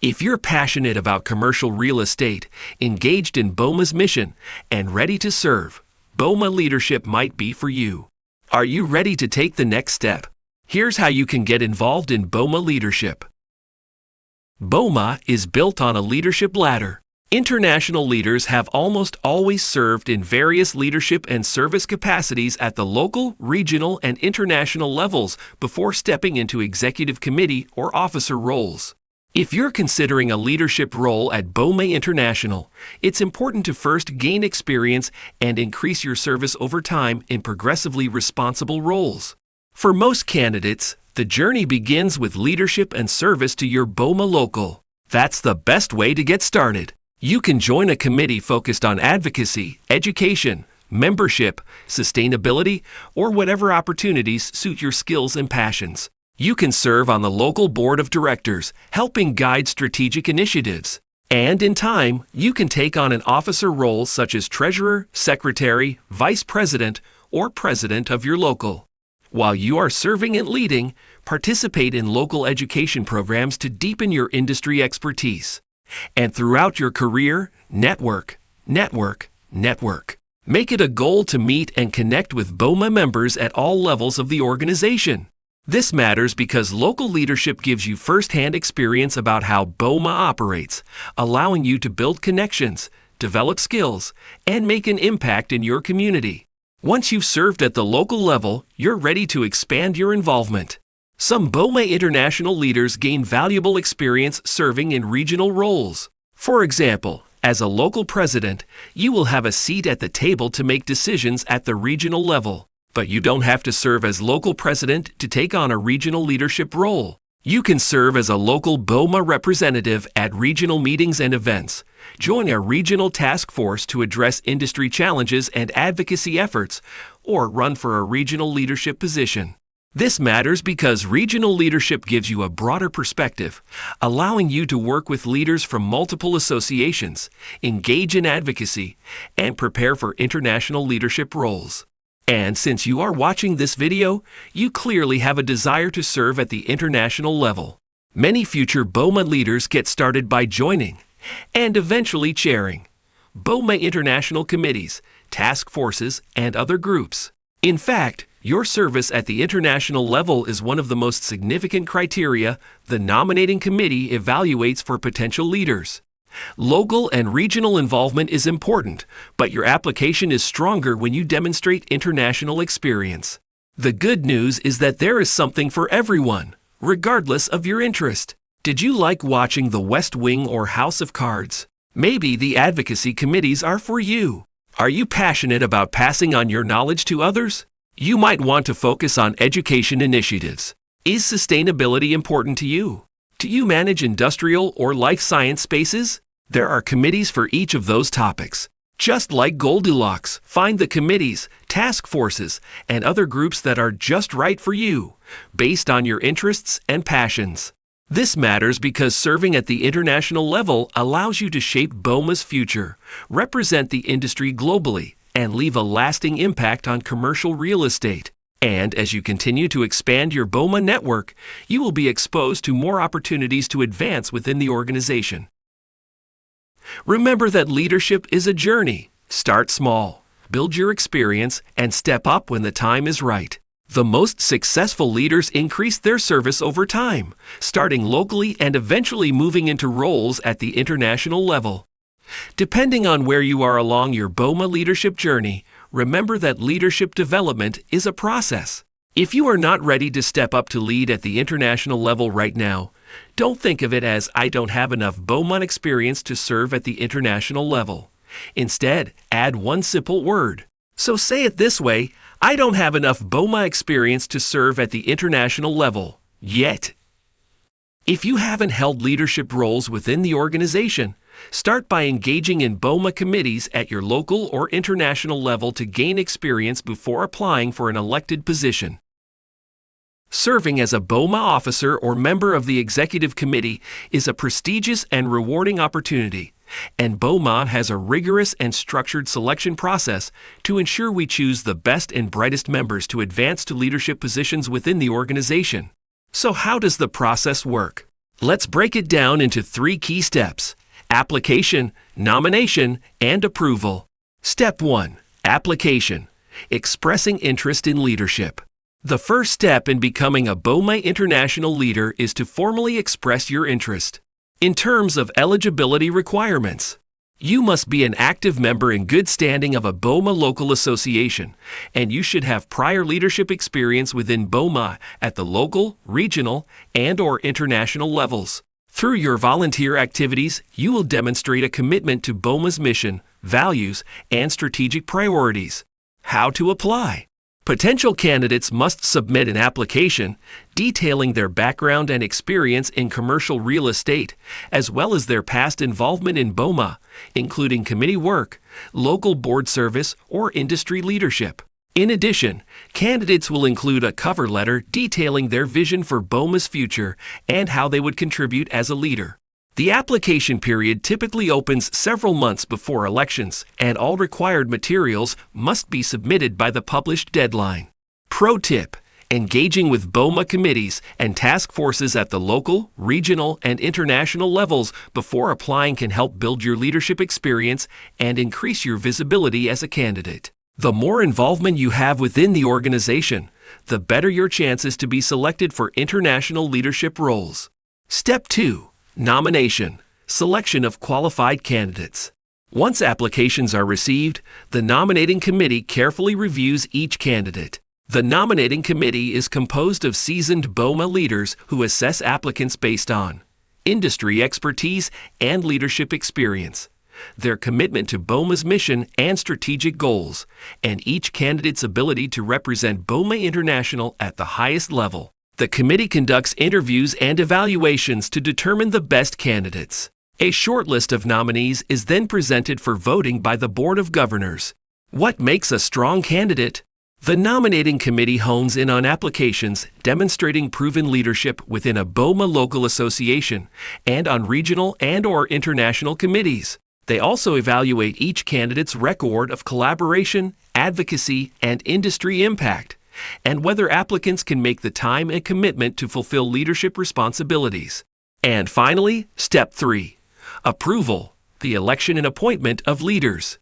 If you're passionate about commercial real estate, engaged in BOMA's mission, and ready to serve, BOMA leadership might be for you. Are you ready to take the next step? Here's how you can get involved in BOMA leadership. BOMA is built on a leadership ladder. International leaders have almost always served in various leadership and service capacities at the local, regional, and international levels before stepping into executive committee or officer roles. If you're considering a leadership role at BOMA International, it's important to first gain experience and increase your service over time in progressively responsible roles. For most candidates, the journey begins with leadership and service to your BOMA local. That's the best way to get started. You can join a committee focused on advocacy, education, membership, sustainability, or whatever opportunities suit your skills and passions. You can serve on the local board of directors, helping guide strategic initiatives. And in time, you can take on an officer role such as treasurer, secretary, vice president, or president of your local. While you are serving and leading, participate in local education programs to deepen your industry expertise. And throughout your career, network, network, network. Make it a goal to meet and connect with BOMA members at all levels of the organization. This matters because local leadership gives you first-hand experience about how BOMA operates, allowing you to build connections, develop skills, and make an impact in your community. Once you've served at the local level, you're ready to expand your involvement. Some BOMA International leaders gain valuable experience serving in regional roles. For example, as a local president, you will have a seat at the table to make decisions at the regional level. But you don't have to serve as local president to take on a regional leadership role. You can serve as a local BOMA representative at regional meetings and events, join a regional task force to address industry challenges and advocacy efforts, or run for a regional leadership position. This matters because regional leadership gives you a broader perspective, allowing you to work with leaders from multiple associations, engage in advocacy, and prepare for international leadership roles. And since you are watching this video, you clearly have a desire to serve at the international level. Many future BOMA leaders get started by joining, and eventually chairing, BOMA international committees, task forces, and other groups. In fact, your service at the international level is one of the most significant criteria the nominating committee evaluates for potential leaders. Local and regional involvement is important, but your application is stronger when you demonstrate international experience. The good news is that there is something for everyone, regardless of your interest. Did you like watching The West Wing or House of Cards? Maybe the advocacy committees are for you. Are you passionate about passing on your knowledge to others? You might want to focus on education initiatives. Is sustainability important to you? Do you manage industrial or life science spaces? There are committees for each of those topics. Just like Goldilocks, find the committees, task forces, and other groups that are just right for you, based on your interests and passions. This matters because serving at the international level allows you to shape BOMA's future, represent the industry globally, and leave a lasting impact on commercial real estate. And as you continue to expand your BOMA network, you will be exposed to more opportunities to advance within the organization. Remember that leadership is a journey. Start small, build your experience, and step up when the time is right. The most successful leaders increase their service over time, starting locally and eventually moving into roles at the international level. Depending on where you are along your BOMA leadership journey, remember that leadership development is a process. If you are not ready to step up to lead at the international level right now, don't think of it as I don't have enough BOMA experience to serve at the international level. Instead, add one simple word. So say it this way, I don't have enough BOMA experience to serve at the international level, yet. If you haven't held leadership roles within the organization, start by engaging in BOMA committees at your local or international level to gain experience before applying for an elected position. Serving as a BOMA officer or member of the executive committee is a prestigious and rewarding opportunity, and BOMA has a rigorous and structured selection process to ensure we choose the best and brightest members to advance to leadership positions within the organization. So how does the process work? Let's break it down into 3 key steps: application, nomination, and approval. Step 1. Application. Expressing interest in leadership. The first step in becoming a BOMA International leader is to formally express your interest. In terms of eligibility requirements, you must be an active member in good standing of a BOMA local association, and you should have prior leadership experience within BOMA at the local, regional, and/or international levels. Through your volunteer activities, you will demonstrate a commitment to BOMA's mission, values, and strategic priorities. How to apply? Potential candidates must submit an application detailing their background and experience in commercial real estate, as well as their past involvement in BOMA, including committee work, local board service, or industry leadership. In addition, candidates will include a cover letter detailing their vision for BOMA's future and how they would contribute as a leader. The application period typically opens several months before elections, and all required materials must be submitted by the published deadline. Pro tip: engaging with BOMA committees and task forces at the local, regional, and international levels before applying can help build your leadership experience and increase your visibility as a candidate. The more involvement you have within the organization, the better your chances to be selected for international leadership roles. Step 2. Nomination. Selection of qualified candidates. Once applications are received, the nominating committee carefully reviews each candidate. The nominating committee is composed of seasoned BOMA leaders who assess applicants based on industry expertise and leadership experience, their commitment to BOMA's mission and strategic goals, and each candidate's ability to represent BOMA International at the highest level. The committee conducts interviews and evaluations to determine the best candidates. A short list of nominees is then presented for voting by the Board of Governors. What makes a strong candidate? The nominating committee hones in on applications demonstrating proven leadership within a BOMA local association and on regional and/or international committees. They also evaluate each candidate's record of collaboration, advocacy, and industry impact, and whether applicants can make the time and commitment to fulfill leadership responsibilities. And finally, Step 3. Approval, the election and appointment of leaders.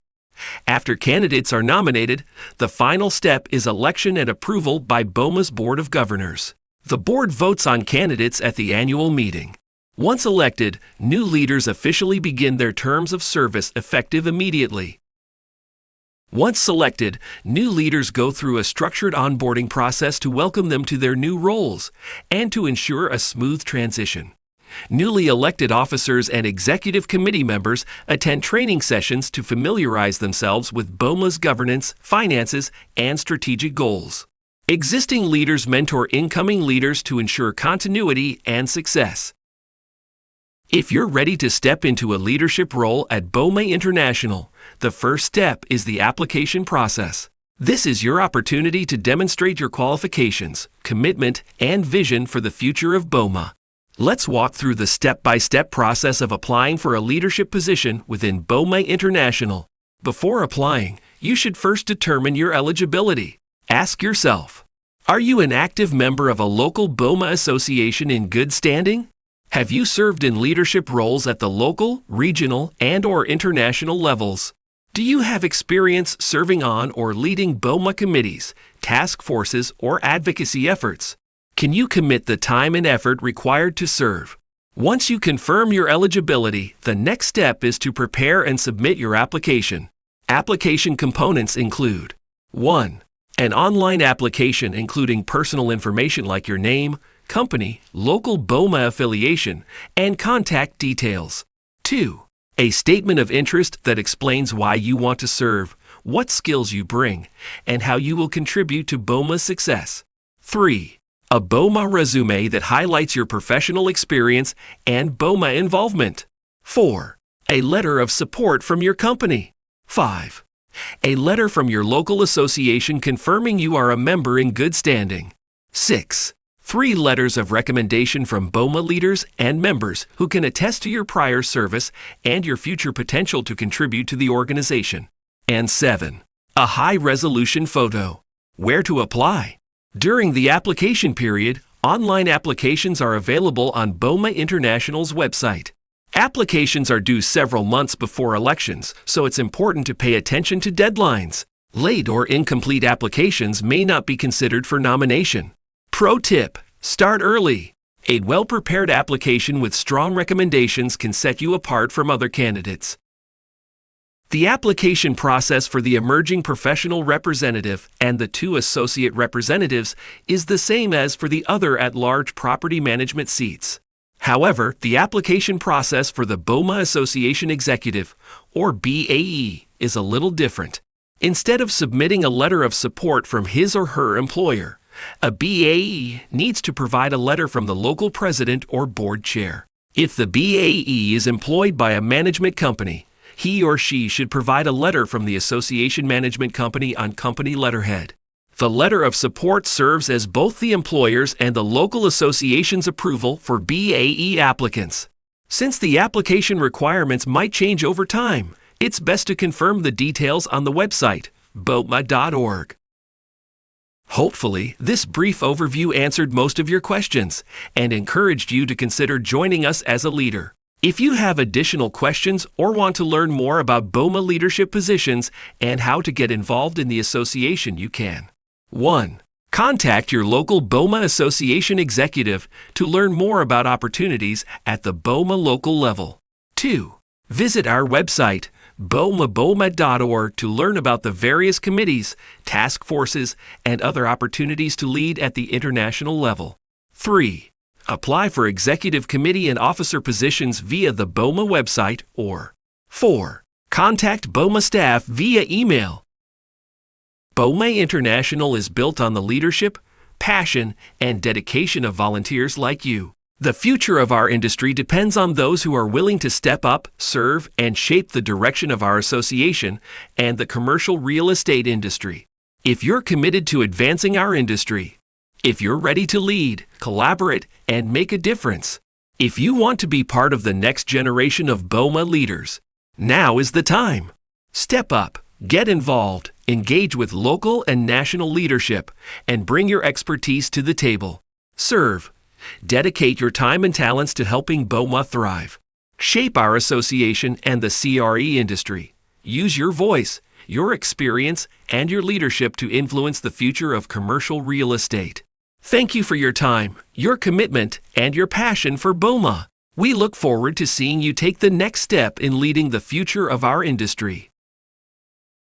After candidates are nominated, the final step is election and approval by BOMA's Board of Governors. The board votes on candidates at the annual meeting. Once elected, new leaders officially begin their terms of service effective immediately. Once selected, new leaders go through a structured onboarding process to welcome them to their new roles and to ensure a smooth transition. Newly elected officers and executive committee members attend training sessions to familiarize themselves with BOMA's governance, finances, and strategic goals. Existing leaders mentor incoming leaders to ensure continuity and success. If you're ready to step into a leadership role at BOMA International, the first step is the application process. This is your opportunity to demonstrate your qualifications, commitment, and vision for the future of BOMA. Let's walk through the step-by-step process of applying for a leadership position within BOMA International. Before applying, you should first determine your eligibility. Ask yourself, are you an active member of a local BOMA association in good standing? Have you served in leadership roles at the local, regional, and/or international levels? Do you have experience serving on or leading BOMA committees, task forces, or advocacy efforts? Can you commit the time and effort required to serve? Once you confirm your eligibility, the next step is to prepare and submit your application. Application components include 1. An online application including personal information like your name, company, local BOMA affiliation, and contact details. 2. A statement of interest that explains why you want to serve, what skills you bring, and how you will contribute to BOMA's success. 3. A BOMA resume that highlights your professional experience and BOMA involvement. 4. A letter of support from your company. 5. A letter from your local association confirming you are a member in good standing. 6. 3 letters of recommendation from BOMA leaders and members who can attest to your prior service and your future potential to contribute to the organization. And 7. A high-resolution photo. Where to apply? During the application period, Online applications are available on BOMA International's website. Applications are due several months before elections, so it's important to pay attention to deadlines. Late or incomplete applications may not be considered for nomination. Pro tip: start early. A well-prepared application with strong recommendations can set you apart from other candidates. The application process for the emerging professional representative and the 2 associate representatives is the same as for the other at-large property management seats. However, the application process for the BOMA Association Executive, or BAE, is a little different. Instead of submitting a letter of support from his or her employer, a BAE needs to provide a letter from the local president or board chair. If the BAE is employed by a management company, he or she should provide a letter from the association management company on company letterhead. The letter of support serves as both the employer's and the local association's approval for BAE applicants. Since the application requirements might change over time, it's best to confirm the details on the website, BOMA.org. Hopefully, this brief overview answered most of your questions and encouraged you to consider joining us as a leader. If you have additional questions or want to learn more about BOMA leadership positions and how to get involved in the association, you can. 1. Contact your local BOMA Association executive to learn more about opportunities at the BOMA local level. 2. Visit our website, BOMA.org, to learn about the various committees, task forces, and other opportunities to lead at the international level. 3. Apply for executive committee and officer positions via the BOMA website, or 4. Contact BOMA staff via email. BOMA International is built on the leadership, passion, and dedication of volunteers like you. The future of our industry depends on those who are willing to step up, serve, and shape the direction of our association and the commercial real estate industry. If you're committed to advancing our industry, if you're ready to lead, collaborate, and make a difference, if you want to be part of the next generation of BOMA leaders, now is the time. Step up, get involved, engage with local and national leadership, and bring your expertise to the table. Serve. Dedicate your time and talents to helping BOMA thrive. Shape our association and the CRE industry. Use your voice, your experience, and your leadership to influence the future of commercial real estate. Thank you for your time, your commitment, and your passion for BOMA. We look forward to seeing you take the next step in leading the future of our industry.